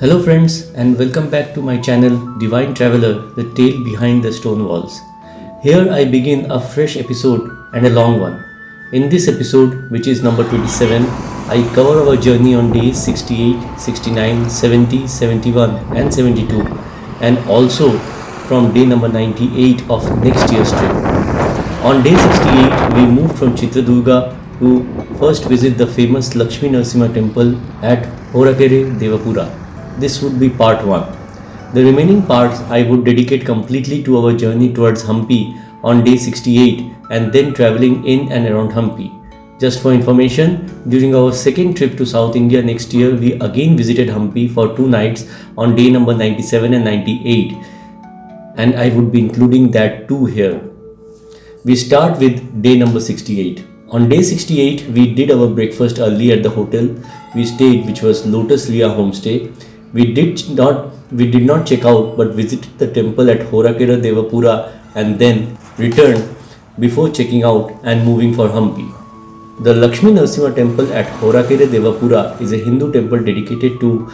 Hello friends and welcome back to my channel Divine Traveler, the tale behind the stone walls. Here I begin a fresh episode and a long one. In this episode, which is number 27, I cover our journey on days 68, 69, 70, 71 and 72 and also from day number 98 of next year's trip. On day 68, we moved from Chitradurga to first visit the famous Laxmi Narasimha temple at Horakeradevi. This would be part 1. The remaining parts I would dedicate completely to our journey towards Hampi on day 68 and then travelling in and around Hampi. Just for information, during our second trip to South India next year, we again visited Hampi for 2 nights on day number 97 and 98, and I would be including that too here. We start with day number 68. On day 68, we did our breakfast early at the hotel we stayed, which was Lotus Ria Homestay. We did not check out but visited the temple at Horakeradevi and then returned before checking out and moving for Hampi. The Laxmi Narasimha temple at Horakeradevi is a Hindu temple dedicated to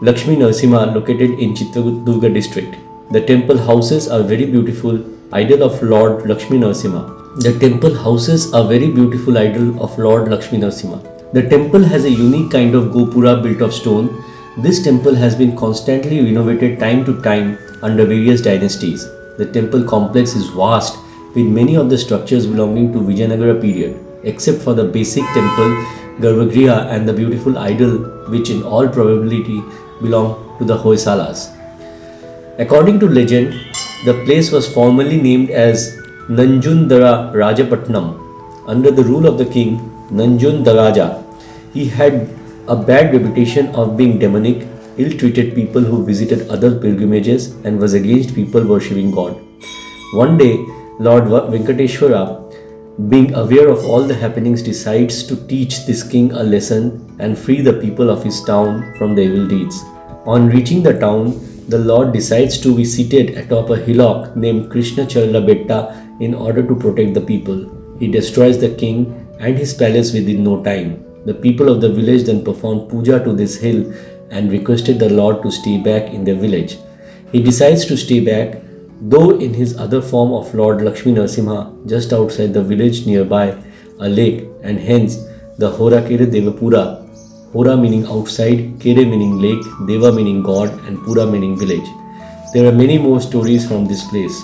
Laxmi Narasimha located in Chitradurga district. The temple houses a very beautiful idol of Lord Laxmi Narasimha. The temple houses a very beautiful idol of Lord Laxmi Narasimha. The temple has a unique kind of gopura built of stone. This temple has been constantly renovated time to time under various dynasties. The temple complex is vast with many of the structures belonging to Vijayanagara period, except for the basic temple Garbhagriha and the beautiful idol which in all probability belong to the Hoysalas. According to legend, the place was formerly named as Nanjundara Rajapatnam. Under the rule of the king Nanjundaraja, he had a bad reputation of being demonic, ill-treated people who visited other pilgrimages and was against people worshipping God. One day, Lord Venkateshwara, being aware of all the happenings, decides to teach this king a lesson and free the people of his town from the evil deeds. On reaching the town, the Lord decides to be seated atop a hillock named Krishna Charla Betta in order to protect the people. He destroys the king and his palace within no time. The people of the village then performed puja to this hill and requested the Lord to stay back in their village. He decides to stay back, though in his other form of Lord Laxmi Narasimha, just outside the village nearby a lake, and hence the Horakeradevi, Hora meaning outside, Kere meaning lake, Deva meaning God, and Pura meaning village. There are many more stories from this place.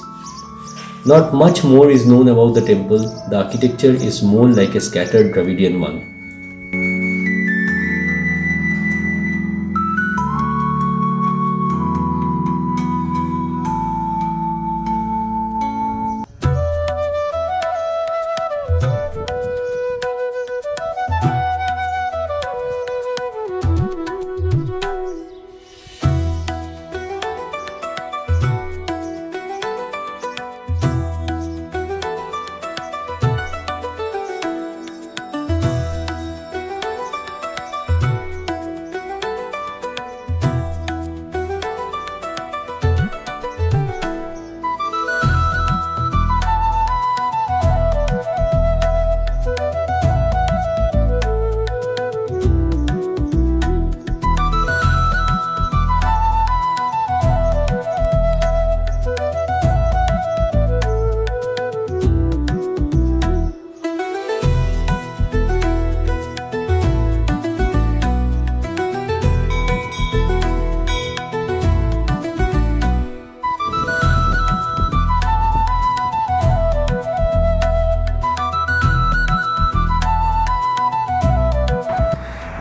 Not much more is known about the temple. The architecture is more like a scattered Dravidian one.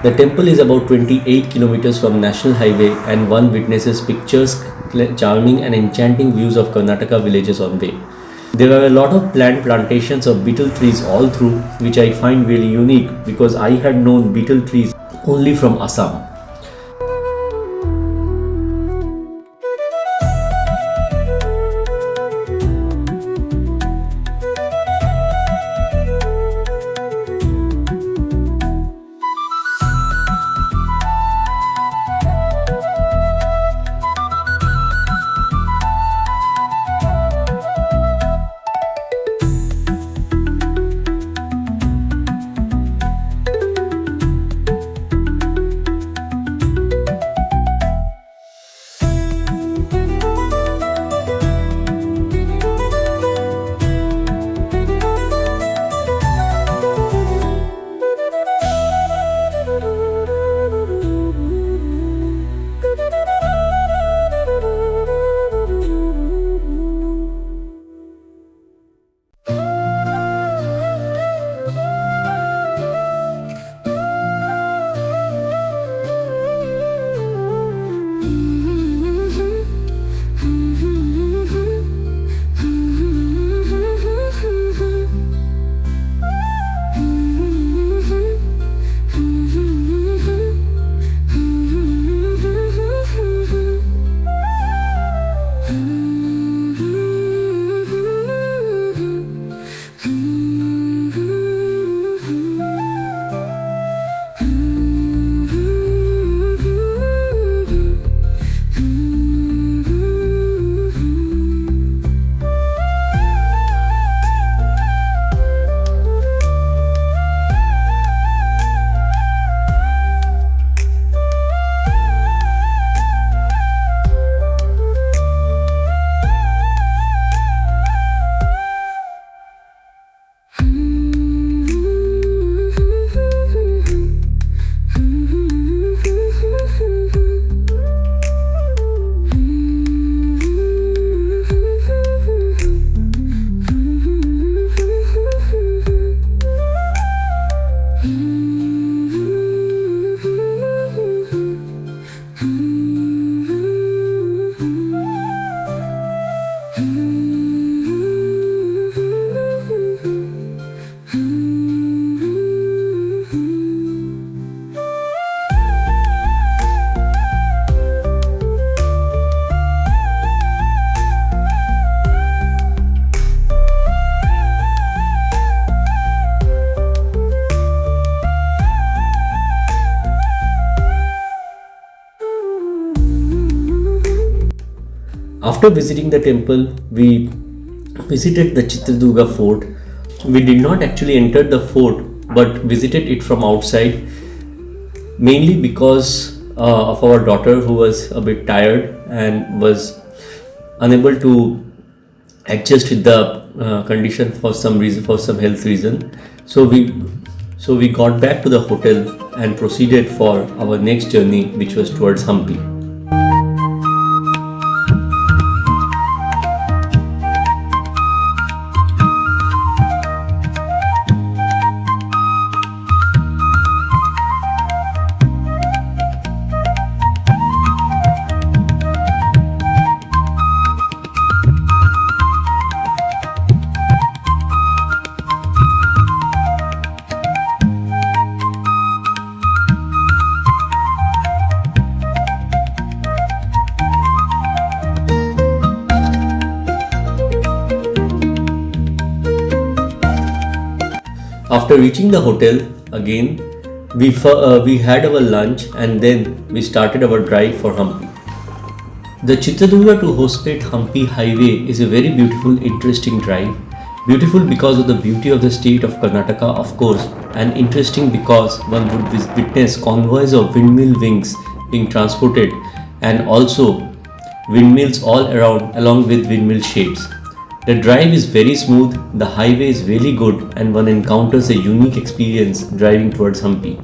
The temple is about 28 kilometers from National Highway and one witnesses picturesque, charming and enchanting views of Karnataka villages on way. There are a lot of plantations of betel trees all through, which I find really unique because I had known betel trees only from Assam. After visiting the temple, we visited the Chitradurga fort. We did not actually enter the fort but visited it from outside, mainly because of our daughter, who was a bit tired and was unable to adjust with the condition for some reason, for some health reason. So we got back to the hotel and proceeded for our next journey, which was towards Hampi. After reaching the hotel, again we had our lunch and then we started our drive for Hampi. The Chitradurga to Hospet Hampi highway is a very beautiful, interesting drive. Beautiful because of the beauty of the state of Karnataka, of course, and interesting because one would witness convoys of windmill wings being transported, and also windmills all around along with windmill shades. The drive is very smooth, the highway is really good, and one encounters a unique experience driving towards Hampi.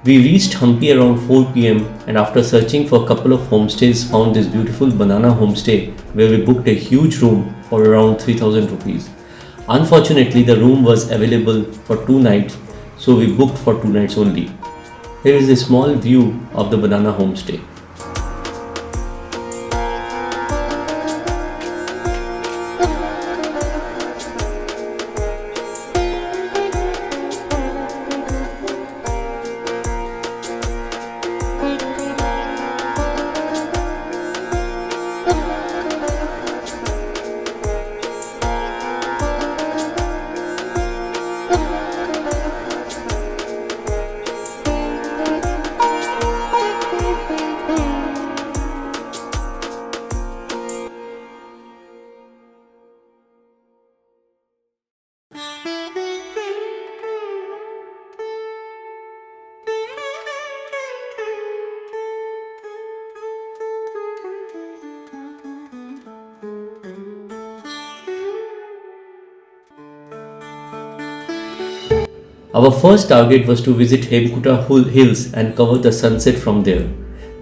We reached Hampi around 4 pm and after searching for a couple of homestays found this beautiful banana homestay where we booked a huge room for around 3000 rupees. Unfortunately, the room was available for 2 nights, so we booked for 2 nights only. Here is a small view of the banana homestay. Our first target was to visit Hemkuta Hills and cover the sunset from there.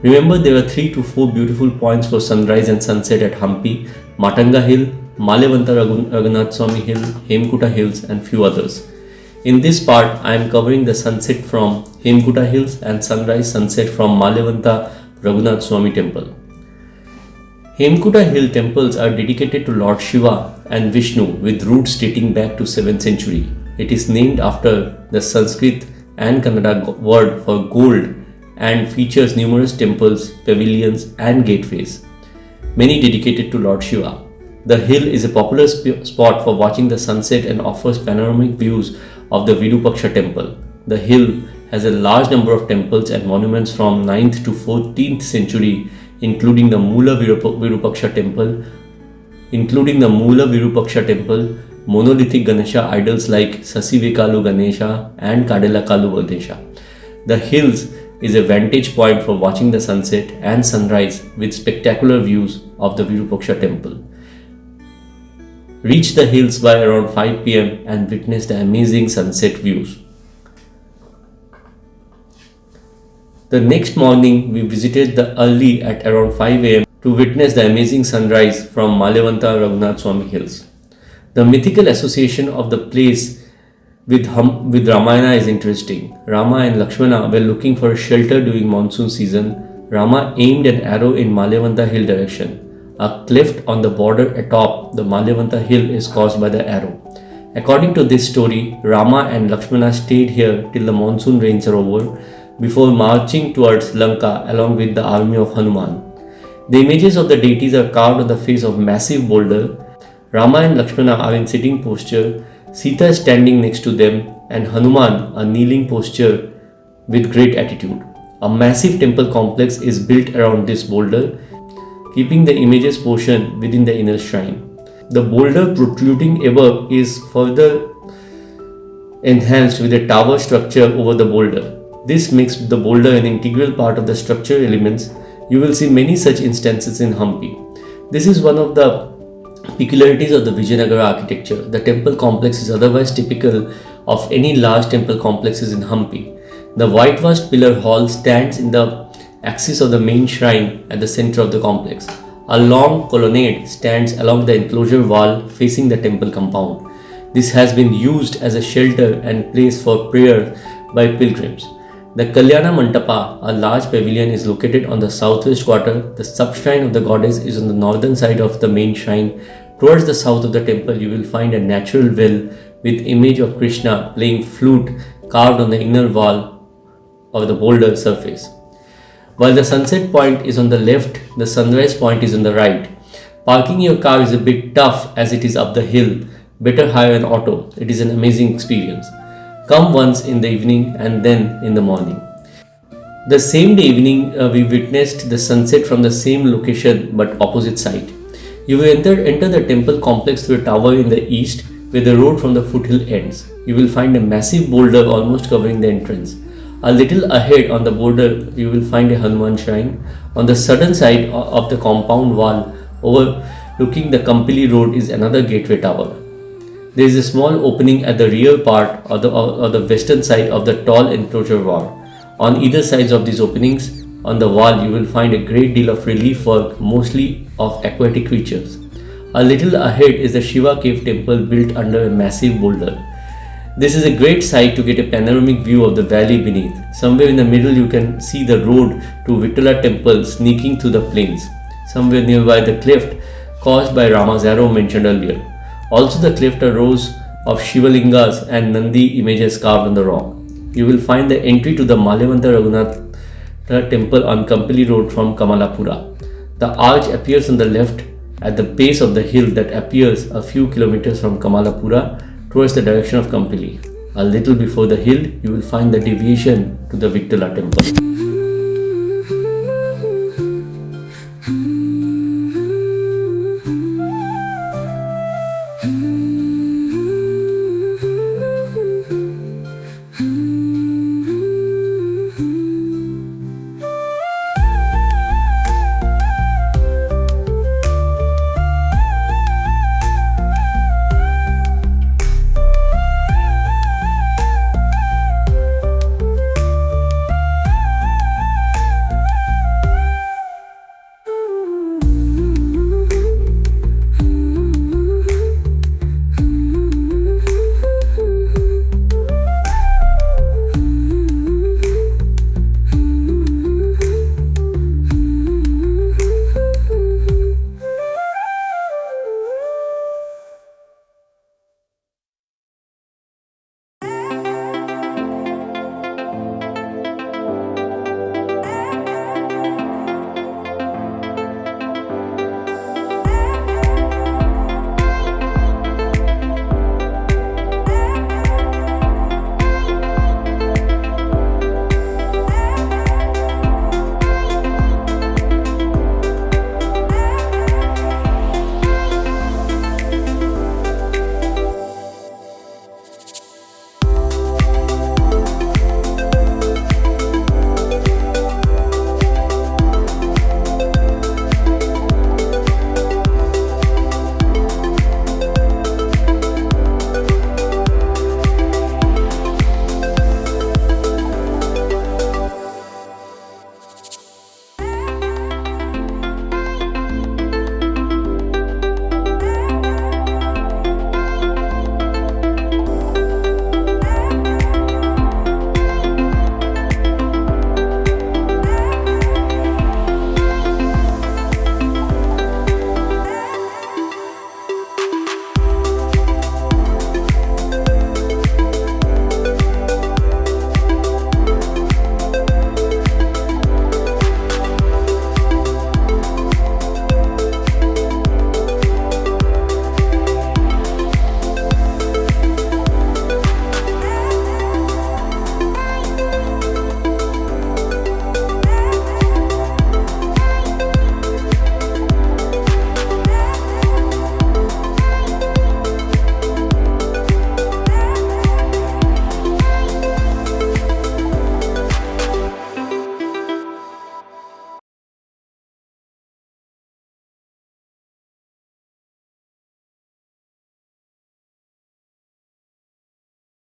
Remember, there are 3 to 4 beautiful points for sunrise and sunset at Hampi, Matanga Hill, Malevanta Raghunath Swami Hill, Hemkuta Hills and few others. In this part, I am covering the sunset from Hemkuta Hills and sunrise sunset from Malevanta Raghunath Swami Temple. Hemkuta Hill temples are dedicated to Lord Shiva and Vishnu with roots dating back to 7th century. It is named after the Sanskrit and Kannada word for gold and features numerous temples, pavilions and gateways, many dedicated to Lord Shiva. The hill is a popular spot for watching the sunset and offers panoramic views of the Virupaksha temple. The hill has a large number of temples and monuments from 9th to 14th century, including the Mula Virupaksha temple, monolithic Ganesha idols like Sasivekalu Ganesha and Kadelakalu Ganesha. The hills is a vantage point for watching the sunset and sunrise with spectacular views of the Virupaksha temple. Reach the hills by around 5 p.m. and witness the amazing sunset views. The next morning, we visited the early at around 5 a.m. to witness the amazing sunrise from Malevanta Raghunath Swami Hills. The mythical association of the place with Ramayana is interesting. Rama and Lakshmana were looking for a shelter during monsoon season. Rama aimed an arrow in Malevanta hill direction. A cleft on the border atop the Malevanta hill is caused by the arrow. According to this story, Rama and Lakshmana stayed here till the monsoon rains are over before marching towards Lanka along with the army of Hanuman. The images of the deities are carved on the face of massive boulder. Rama and Lakshmana are in sitting posture, Sita is standing next to them, and Hanuman a kneeling posture with great attitude. A massive temple complex is built around this boulder, keeping the images portion within the inner shrine. The boulder protruding above is further enhanced with a tower structure over the boulder. This makes the boulder an integral part of the structure elements. You will see many such instances in Hampi. This is one of the peculiarities of the Vijayanagara architecture. The temple complex is otherwise typical of any large temple complexes in Hampi. The whitewashed pillar hall stands in the axis of the main shrine at the center of the complex. A long colonnade stands along the enclosure wall facing the temple compound. This has been used as a shelter and place for prayer by pilgrims. The Kalyana Mantapa, a large pavilion, is located on the southwest quarter. The sub-shrine of the goddess is on the northern side of the main shrine. Towards the south of the temple, you will find a natural well with image of Krishna playing flute carved on the inner wall of the boulder surface. While the sunset point is on the left, the sunrise point is on the right. Parking your car is a bit tough as it is up the hill. Better hire an auto. It is an amazing experience. Come once in the evening and then in the morning. The same day evening, we witnessed the sunset from the same location but opposite side. You will enter the temple complex through a tower in the east where the road from the foothill ends. You will find a massive boulder almost covering the entrance. A little ahead on the border, you will find a Hanuman shrine. On the southern side of the compound wall, overlooking the Kampili road, is another gateway tower. There is a small opening at the rear part or the western side of the tall enclosure wall. On either sides of these openings on the wall, you will find a great deal of relief work, mostly of aquatic creatures. A little ahead is the Shiva cave temple built under a massive boulder. This is a great sight to get a panoramic view of the valley beneath. Somewhere in the middle you can see the road to Vittala temple sneaking through the plains. Somewhere nearby the cleft caused by Rama's arrow mentioned earlier. Also the cleft are rows of Shivalingas and Nandi images carved on the rock. You will find the entry to the Malevanta Raghunath temple on Kampili road from Kamalapura. The arch appears on the left at the base of the hill that appears a few kilometers from Kamalapura towards the direction of Kampili. A little before the hill, you will find the deviation to the Vittala temple.